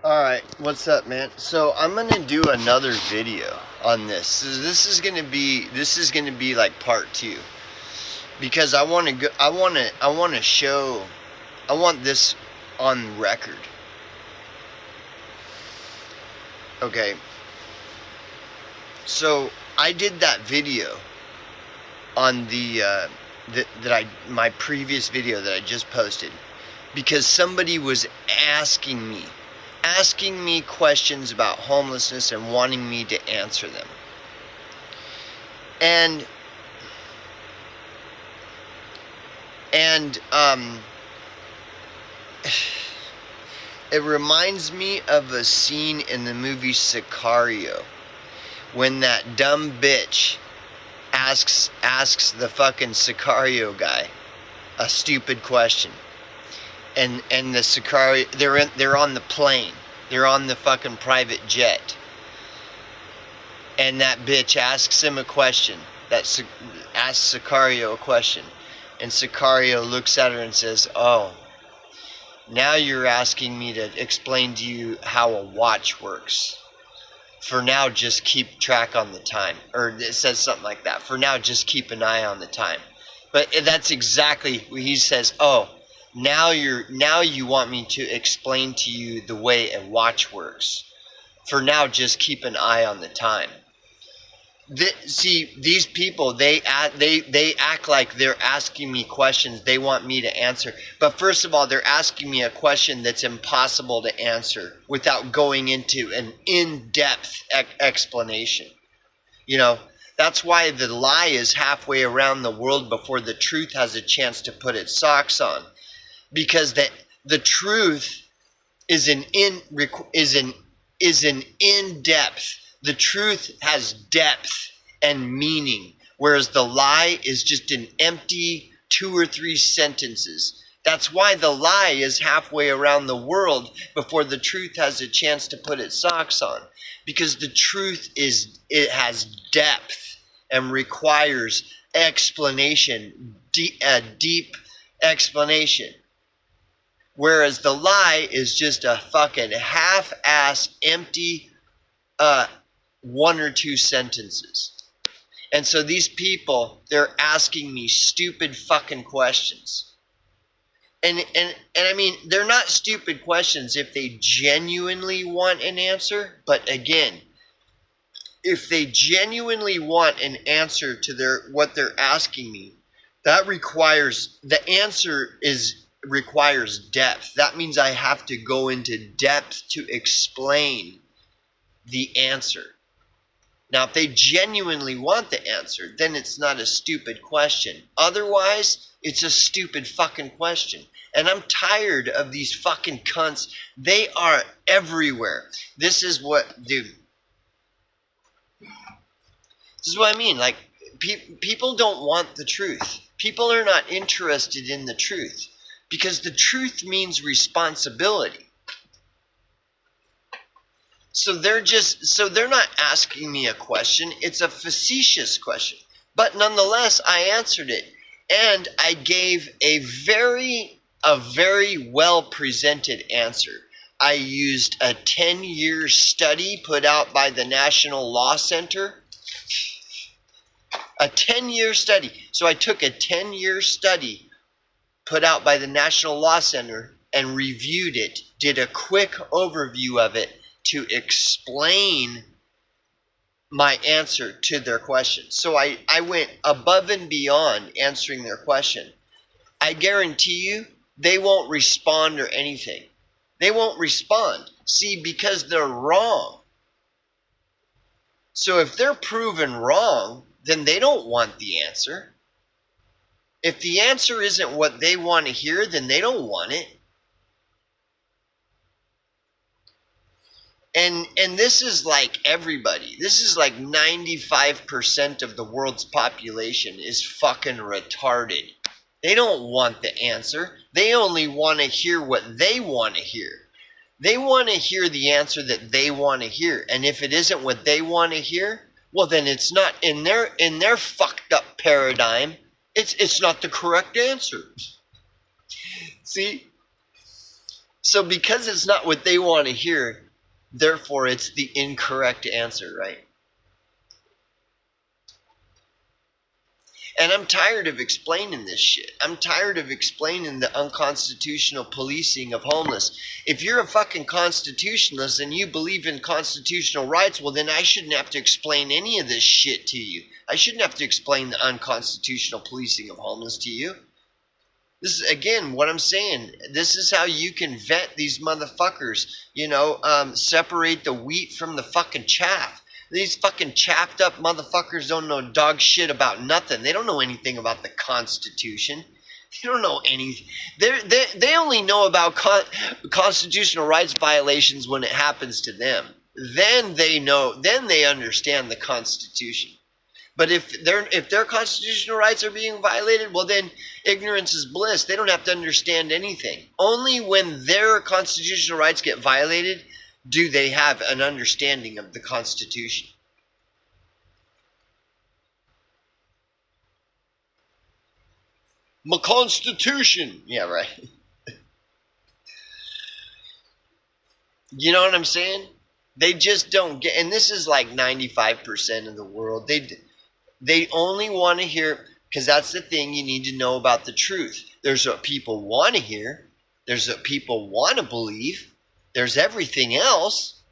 Alright, what's up, man? So I'm gonna do another video on this. So this is gonna be like part 2. Because I want this on record. Okay. So I did that video on my previous video that I just posted because somebody was asking me questions about homelessness and wanting me to answer them. And it reminds me of a scene in the movie Sicario when that dumb bitch asks the fucking Sicario guy a stupid question. And the Sicario, they're on the plane. They're on the fucking private jet. And that bitch asks him a question. Asks Sicario a question. And Sicario looks at her and says, "Oh, now you're asking me to explain to you how a watch works. For now, just keep track on the time." Or it says something like that. "For now, just keep an eye on the time." But that's exactly what he says. "Oh, now you want me to explain to you the way a watch works. For now, just keep an eye on the time." See, these people, they act like they're asking me questions they want me to answer. But first of all, they're asking me a question that's impossible to answer without going into an in-depth explanation. You know, that's why the lie is halfway around the world before the truth has a chance to put its socks on. Because the truth is an in-depth. The truth has depth and meaning, whereas the lie is just an empty 2 or 3 sentences. That's why the lie is halfway around the world before the truth has a chance to put its socks on. Because the truth has depth and requires explanation, a deep explanation. Whereas the lie is just a fucking half-ass empty 1 or 2 sentences. And so these people, they're asking me stupid fucking questions. And I mean, they're not stupid questions if they genuinely want an answer. But again, if they genuinely want an answer to what they're asking me, that requires depth. That means I have to go into depth to explain the answer. Now, if they genuinely want the answer, then it's not a stupid question. Otherwise, it's a stupid fucking question. And I'm tired of these fucking cunts. They are everywhere. This is what I mean. Like, people don't want the truth. People are not interested in the truth. Because the truth means responsibility. So they're not asking me a question. It's a facetious question. But nonetheless, I answered it. And I gave a very well presented answer. I used a 10-year study put out by the National Law Center. A 10-year study. So I took a 10-year study put out by the National Law Center and reviewed it, did a quick overview of it to explain my answer to their question. So I went above and beyond answering their question. I guarantee you, they won't respond or anything. They won't respond. See, because they're wrong. So if they're proven wrong, then they don't want the answer. If the answer isn't what they want to hear, then they don't want it. And this is like everybody. This is like 95% of the world's population is fucking retarded. They don't want the answer. They only want to hear what they want to hear. They want to hear the answer that they want to hear. And if it isn't what they want to hear, well, then it's not in their fucked up paradigm. It's not the correct answer. See? So because it's not what they want to hear, therefore it's the incorrect answer, right? And I'm tired of explaining this shit. I'm tired of explaining the unconstitutional policing of homeless. If you're a fucking constitutionalist and you believe in constitutional rights, well, then I shouldn't have to explain any of this shit to you. I shouldn't have to explain the unconstitutional policing of homeless to you. This is, again, what I'm saying. This is how you can vet these motherfuckers. Separate the wheat from the fucking chaff. These fucking chaffed up motherfuckers don't know dog shit about nothing. They don't know anything about the Constitution. They don't know anything. They only know about constitutional rights violations when it happens to them. Then they know. Then they understand the Constitution. But if their constitutional rights are being violated, well, then ignorance is bliss. They don't have to understand anything. Only when their constitutional rights get violated do they have an understanding of the Constitution. My Constitution. Yeah, right. You know what I'm saying? They just don't get, and this is like 95% of the world. They only want to hear, because that's the thing you need to know about the truth. There's what people want to hear. There's what people want to believe. There's everything else.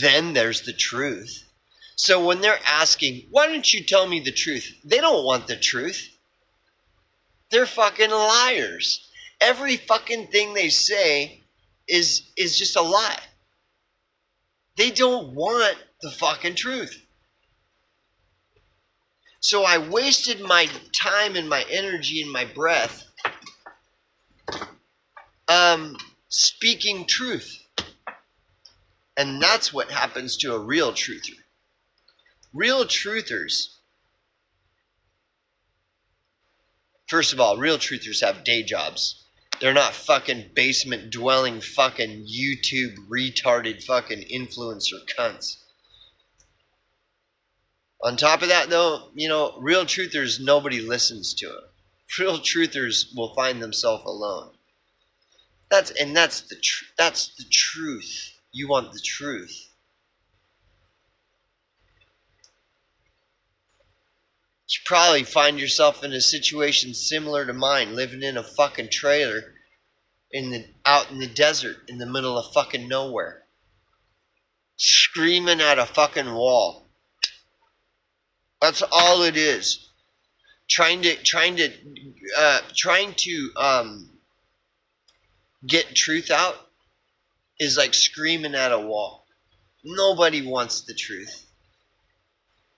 Then there's the truth. So when they're asking, why don't you tell me the truth? They don't want the truth. They're fucking liars. Every fucking thing they say is just a lie. They don't want the fucking truth. So I wasted my time and my energy and my breath speaking truth. And that's what happens to a real truther. Real truthers, first of all, real truthers have day jobs. They're not fucking basement dwelling fucking YouTube retarded fucking influencer cunts. On top of that, though, real truthers, nobody listens to them. Real truthers will find themselves alone. That's the truth. You want the truth. You probably find yourself in a situation similar to mine, living in a fucking trailer out in the desert in the middle of fucking nowhere, screaming at a fucking wall. That's all it is. Trying to get truth out is like screaming at a wall. Nobody wants the truth.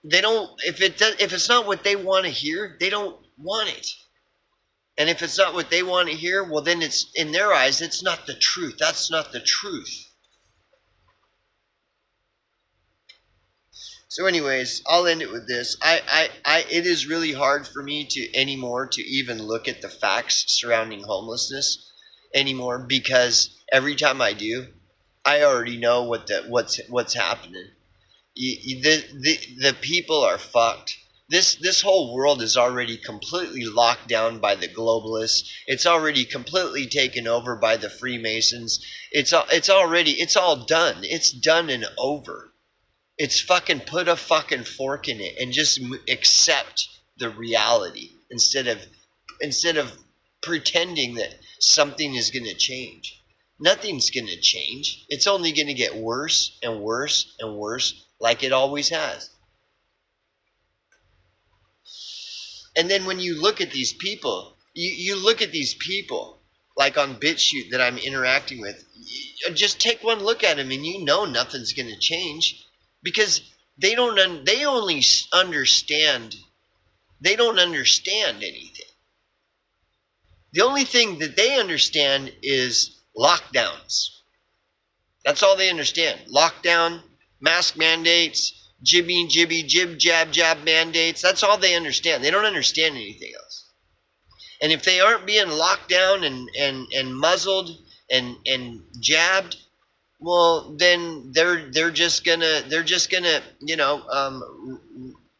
They don't. If it's not what they want to hear, they don't want it. And if it's not what they want to hear, well, then it's, in their eyes, it's not the truth. That's not the truth. So anyways, I'll end it with this. It is really hard for me anymore to even look at the facts surrounding homelessness anymore, because every time I do, I already know what's happening. The people are fucked. This whole world is already completely locked down by the globalists. It's already completely taken over by the Freemasons. It's all done. It's done and over. It's fucking put a fucking fork in it and just accept the reality instead of pretending that something is going to change. Nothing's going to change. It's only going to get worse and worse and worse, like it always has. And then when you look at these people, you look at these people, like on BitChute that I'm interacting with, just take one look at them and you know nothing's going to change. Because they don't understand anything. The only thing that they understand is lockdowns. That's all they understand. Lockdown, mask mandates, jib, jab mandates. That's all they understand. They don't understand anything else. And if they aren't being locked down and muzzled and jabbed, well, then they're just gonna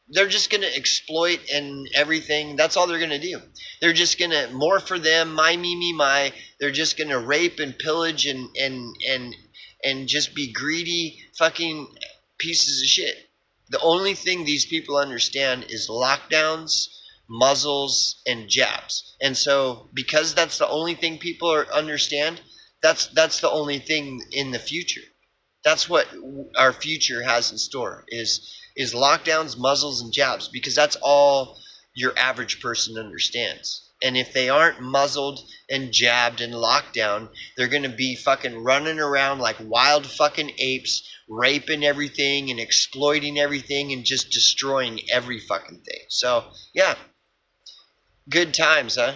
they're just going to exploit and everything. That's all they're going to do. They're just going to more for them, my, me, my. They're just going to rape and pillage and just be greedy fucking pieces of shit. The only thing these people understand is lockdowns, muzzles, and jabs. And so because that's the only thing people understand, that's the only thing in the future. That's what our future has in store is lockdowns, muzzles, and jabs, because that's all your average person understands. And if they aren't muzzled and jabbed and locked down, they're going to be fucking running around like wild fucking apes, raping everything and exploiting everything and just destroying every fucking thing. So, yeah, good times, huh?